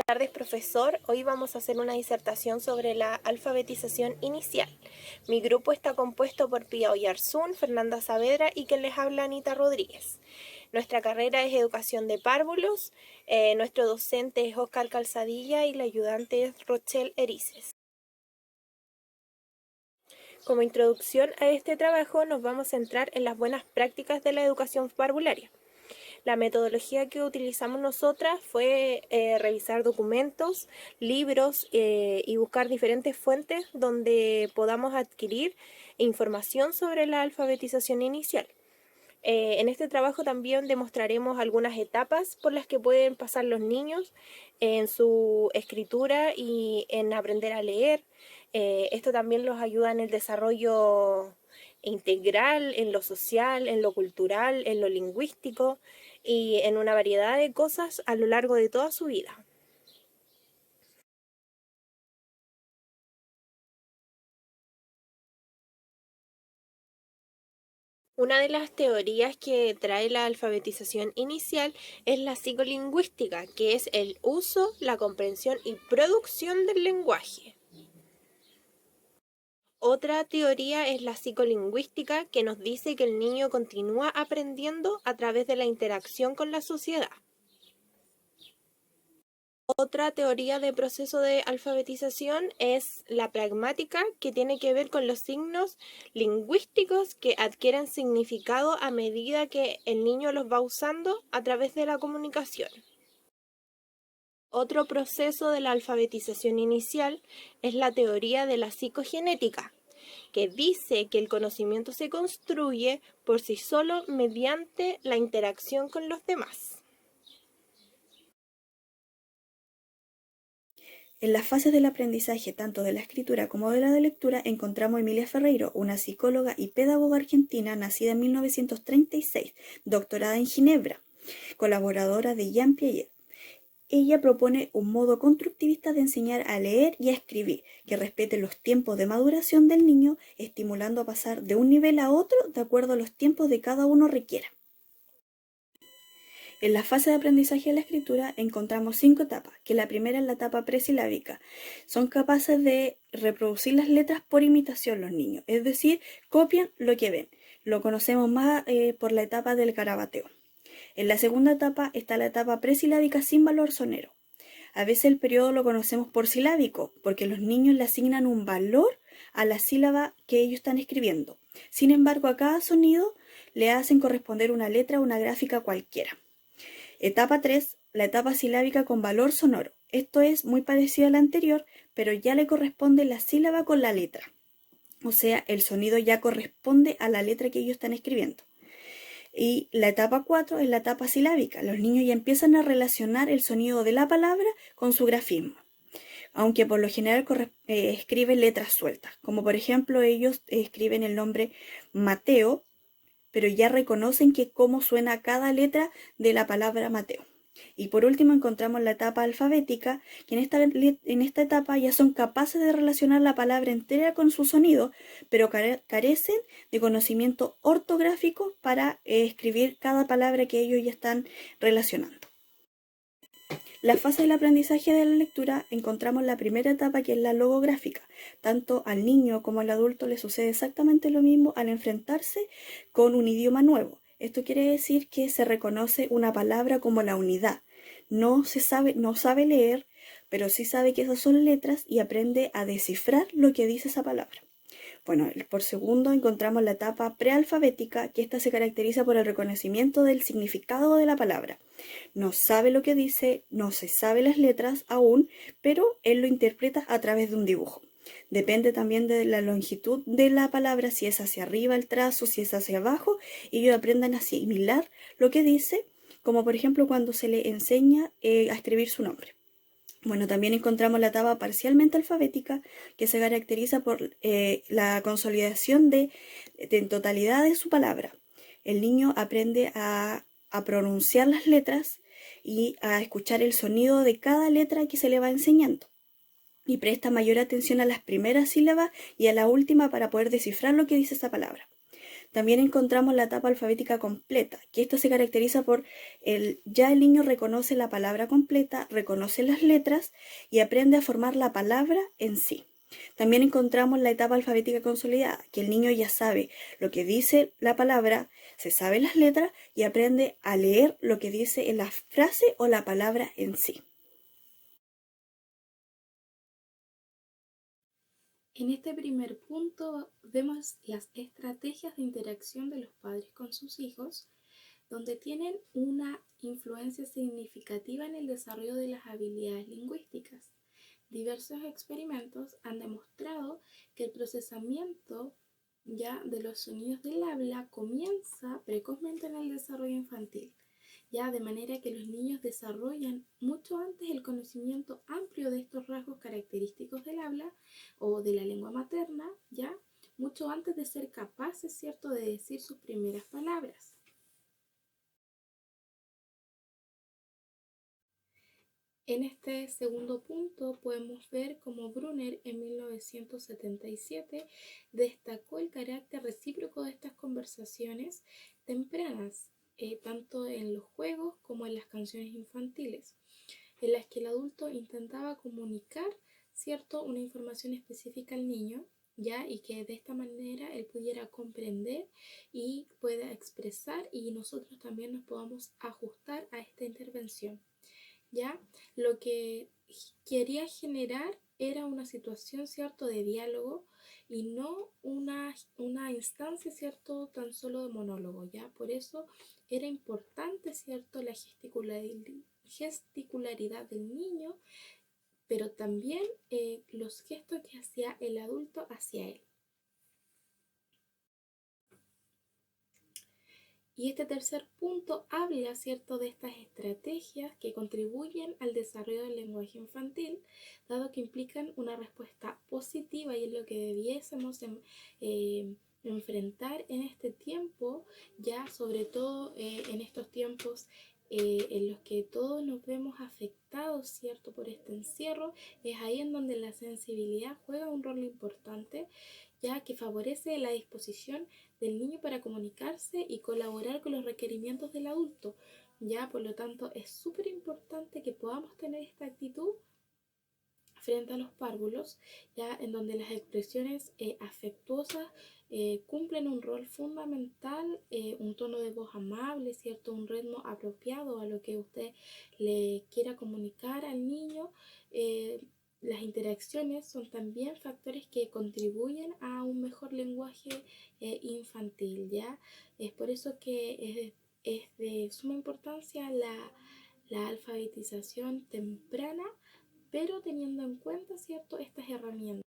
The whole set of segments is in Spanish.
Buenas tardes, profesor. Hoy vamos a hacer una disertación sobre la alfabetización inicial. Mi grupo está compuesto por Pía Oyarzún, Fernanda Saavedra y quien les habla, Anita Rodríguez. Nuestra carrera es Educación de Párvulos, nuestro docente es Óscar Calzadilla y la ayudante es Rochelle Erices. Como introducción a este trabajo nos vamos a centrar en las buenas prácticas de la educación parvularia. La metodología que utilizamos nosotras fue revisar documentos, libros y buscar diferentes fuentes donde podamos adquirir información sobre la alfabetización inicial. En este trabajo también demostraremos algunas etapas por las que pueden pasar los niños en su escritura y en aprender a leer. Esto también los ayuda en el desarrollo integral, en lo social, en lo cultural, en lo lingüístico y en una variedad de cosas a lo largo de toda su vida. Una de las teorías que trae la alfabetización inicial es la psicolingüística, que es el uso, la comprensión y producción del lenguaje. Otra teoría es la psicolingüística, que nos dice que el niño continúa aprendiendo a través de la interacción con la sociedad. Otra teoría de proceso de alfabetización es la pragmática, que tiene que ver con los signos lingüísticos que adquieren significado a medida que el niño los va usando a través de la comunicación. Otro proceso de la alfabetización inicial es la teoría de la psicogenética, que dice que el conocimiento se construye por sí solo mediante la interacción con los demás. En las fases del aprendizaje, tanto de la escritura como de la de lectura, encontramos a Emilia Ferreiro, una psicóloga y pedagoga argentina nacida en 1936, doctorada en Ginebra, colaboradora de Jean Piaget. Ella propone un modo constructivista de enseñar a leer y a escribir, que respete los tiempos de maduración del niño, estimulando a pasar de un nivel a otro de acuerdo a los tiempos de cada uno requiera. En la fase de aprendizaje de la escritura encontramos 5 etapas, que la primera es la etapa presilábica. Son capaces de reproducir las letras por imitación los niños, es decir, copian lo que ven. Lo conocemos más por la etapa del garabateo. En la segunda etapa está la etapa presilábica sin valor sonero. A veces el periodo lo conocemos por silábico, porque los niños le asignan un valor a la sílaba que ellos están escribiendo. Sin embargo, a cada sonido le hacen corresponder una letra o una gráfica cualquiera. Etapa 3, la etapa silábica con valor sonoro. Esto es muy parecido a la anterior, pero ya le corresponde la sílaba con la letra. O sea, el sonido ya corresponde a la letra que ellos están escribiendo. Y la etapa 4 es la etapa silábica. Los niños ya empiezan a relacionar el sonido de la palabra con su grafismo, aunque por lo general escriben letras sueltas, como por ejemplo ellos escriben el nombre Mateo, pero ya reconocen cómo suena cada letra de la palabra Mateo. Y por último encontramos la etapa alfabética, que en esta etapa ya son capaces de relacionar la palabra entera con su sonido, pero carecen de conocimiento ortográfico para escribir cada palabra que ellos ya están relacionando. La fase del aprendizaje de la lectura encontramos la primera etapa, que es la logográfica. Tanto al niño como al adulto le sucede exactamente lo mismo al enfrentarse con un idioma nuevo. Esto quiere decir que se reconoce una palabra como la unidad. No sabe leer, pero sí sabe que esas son letras y aprende a descifrar lo que dice esa palabra. Bueno, por segundo encontramos la etapa prealfabética, que esta se caracteriza por el reconocimiento del significado de la palabra. No sabe lo que dice, no se sabe las letras aún, pero él lo interpreta a través de un dibujo. Depende también de la longitud de la palabra, si es hacia arriba el trazo, si es hacia abajo, y ellos aprendan a asimilar lo que dice, como por ejemplo cuando se le enseña a escribir su nombre. Bueno, también encontramos la etapa parcialmente alfabética, que se caracteriza por la consolidación de totalidad de su palabra. El niño aprende a pronunciar las letras y a escuchar el sonido de cada letra que se le va enseñando. Y presta mayor atención a las primeras sílabas y a la última para poder descifrar lo que dice esa palabra. También encontramos la etapa alfabética completa, que esto se caracteriza por ya el niño reconoce la palabra completa, reconoce las letras y aprende a formar la palabra en sí. También encontramos la etapa alfabética consolidada, que el niño ya sabe lo que dice la palabra, se sabe las letras y aprende a leer lo que dice en la frase o la palabra en sí. En este primer punto vemos las estrategias de interacción de los padres con sus hijos, donde tienen una influencia significativa en el desarrollo de las habilidades lingüísticas. Diversos experimentos han demostrado que el procesamiento ya de los sonidos del habla comienza precozmente en el desarrollo infantil, ya de manera que los niños desarrollan mucho antes el conocimiento amplio de estos rasgos característicos del habla o de la lengua materna, ya mucho antes de ser capaces, ¿cierto?, de decir sus primeras palabras. En este segundo punto podemos ver cómo Brunner en 1977 destacó el carácter recíproco de estas conversaciones tempranas, tanto en los juegos como en las canciones infantiles, en las que el adulto intentaba comunicar, ¿cierto?, una información específica al niño, ¿ya? Y que de esta manera él pudiera comprender y pueda expresar y nosotros también nos podamos ajustar a esta intervención. ¿Ya? Lo que quería generar era una situación, ¿cierto?, de diálogo y no una instancia, ¿cierto?, tan solo de monólogo, ¿ya? Por eso era importante, ¿cierto?, la gesticularidad del niño, pero también los gestos que hacía el adulto hacia él. Y este tercer punto habla, ¿cierto?, de estas estrategias que contribuyen al desarrollo del lenguaje infantil, dado que implican una respuesta positiva y es lo que debiésemos enfrentar en este tiempo, ya sobre todo en estos tiempos en los que todos nos vemos afectados, ¿cierto?, por este encierro. Es ahí en donde la sensibilidad juega un rol importante, ya que favorece la disposición del niño para comunicarse y colaborar con los requerimientos del adulto. Ya, por lo tanto, es súper importante que podamos tener esta actitud frente a los párvulos, ya en donde las expresiones afectuosas cumplen un rol fundamental, un tono de voz amable, ¿cierto? Un ritmo apropiado a lo que usted le quiera comunicar al niño. Las interacciones son también factores que contribuyen a un mejor lenguaje infantil, ¿ya? Es por eso que es de suma importancia la alfabetización temprana, pero teniendo en cuenta, ¿cierto?, estas herramientas.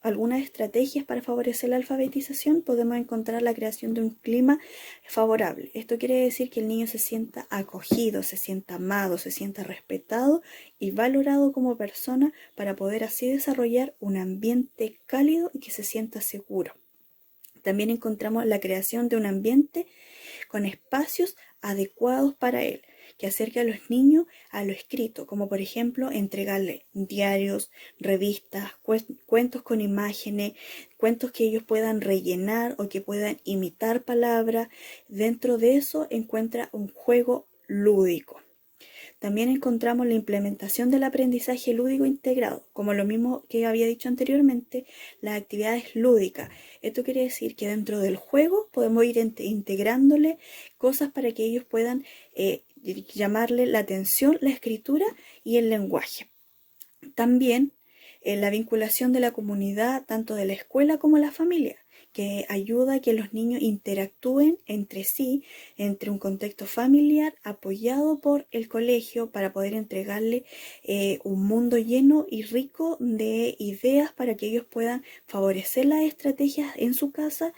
Algunas estrategias para favorecer la alfabetización podemos encontrar la creación de un clima favorable. Esto quiere decir que el niño se sienta acogido, se sienta amado, se sienta respetado y valorado como persona para poder así desarrollar un ambiente cálido y que se sienta seguro. También encontramos la creación de un ambiente con espacios adecuados para él, que acerque a los niños a lo escrito, como por ejemplo entregarle diarios, revistas, cuentos con imágenes, cuentos que ellos puedan rellenar o que puedan imitar palabras. Dentro de eso encuentra un juego lúdico. También encontramos la implementación del aprendizaje lúdico integrado, como lo mismo que había dicho anteriormente, las actividades lúdicas. Esto quiere decir que dentro del juego podemos ir integrándole cosas para que ellos puedan llamarle la atención, la escritura y el lenguaje. También la vinculación de la comunidad, tanto de la escuela como la familia, que ayuda a que los niños interactúen entre sí, entre un contexto familiar apoyado por el colegio para poder entregarle un mundo lleno y rico de ideas para que ellos puedan favorecer las estrategias en su casa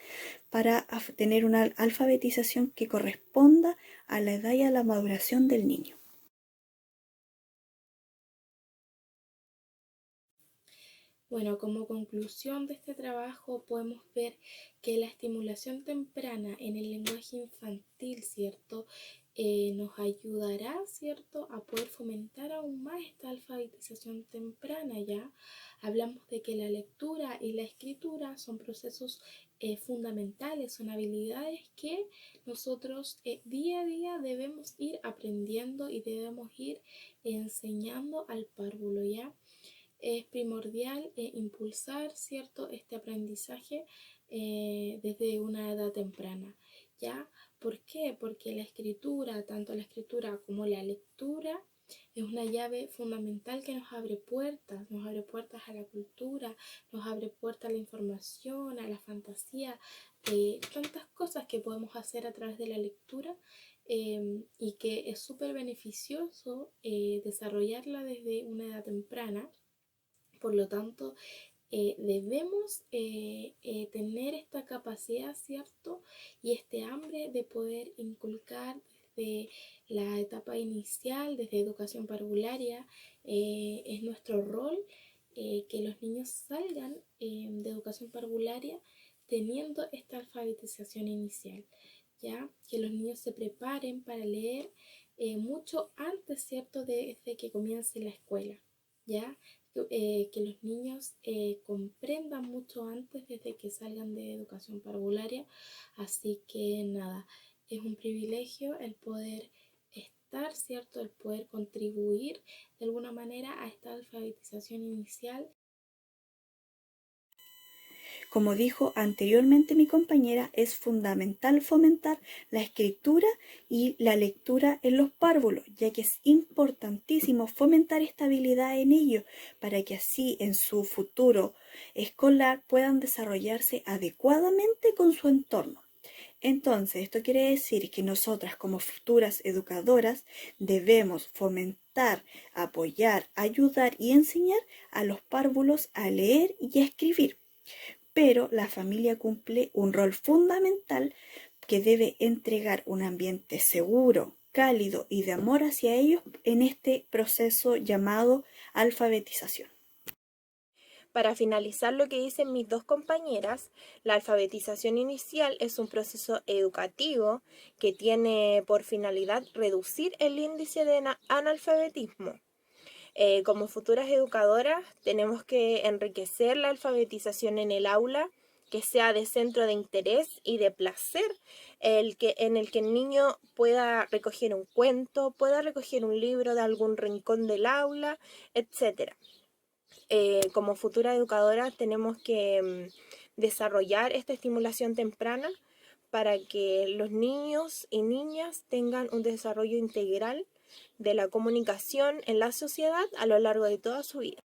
para tener una alfabetización que corresponda a la edad y a la maduración del niño. Bueno, como conclusión de este trabajo podemos ver que la estimulación temprana en el lenguaje infantil, ¿cierto?, nos ayudará, ¿cierto?, a poder fomentar aún más esta alfabetización temprana. Ya hablamos de que la lectura y la escritura son procesos fundamentales, son habilidades que nosotros día a día debemos ir aprendiendo y debemos ir enseñando al párvulo. Ya es primordial impulsar, ¿cierto?, este aprendizaje desde una edad temprana. ¿Ya? ¿Por qué? Porque la escritura, tanto la escritura como la lectura, es una llave fundamental que nos abre puertas a la cultura, nos abre puertas a la información, a la fantasía, tantas cosas que podemos hacer a través de la lectura, y que es súper beneficioso desarrollarla desde una edad temprana. Por lo tanto, debemos tener esta capacidad, ¿cierto? Y este hambre de poder inculcar desde la etapa inicial, desde educación parvularia. Es nuestro rol que los niños salgan de educación parvularia teniendo esta alfabetización inicial, ya que los niños se preparen para leer mucho antes, ¿cierto?, desde que comience la escuela, ya que los niños comprendan mucho antes desde que salgan de educación parvularia. Así que nada, es un privilegio el poder estar, ¿cierto?, el poder contribuir de alguna manera a esta alfabetización inicial. Como dijo anteriormente mi compañera, es fundamental fomentar la escritura y la lectura en los párvulos, ya que es importantísimo fomentar esta habilidad en ellos para que así en su futuro escolar puedan desarrollarse adecuadamente con su entorno. Entonces, esto quiere decir que nosotras como futuras educadoras debemos fomentar, apoyar, ayudar y enseñar a los párvulos a leer y a escribir. Pero la familia cumple un rol fundamental que debe entregar un ambiente seguro, cálido y de amor hacia ellos en este proceso llamado alfabetización. Para finalizar lo que dicen mis dos compañeras, la alfabetización inicial es un proceso educativo que tiene por finalidad reducir el índice de analfabetismo. Como futuras educadoras tenemos que enriquecer la alfabetización en el aula, que sea de centro de interés y de placer, en el que el niño pueda recoger un cuento, pueda recoger un libro de algún rincón del aula, etc. Como futura educadora tenemos que desarrollar esta estimulación temprana para que los niños y niñas tengan un desarrollo integral de la comunicación en la sociedad a lo largo de toda su vida.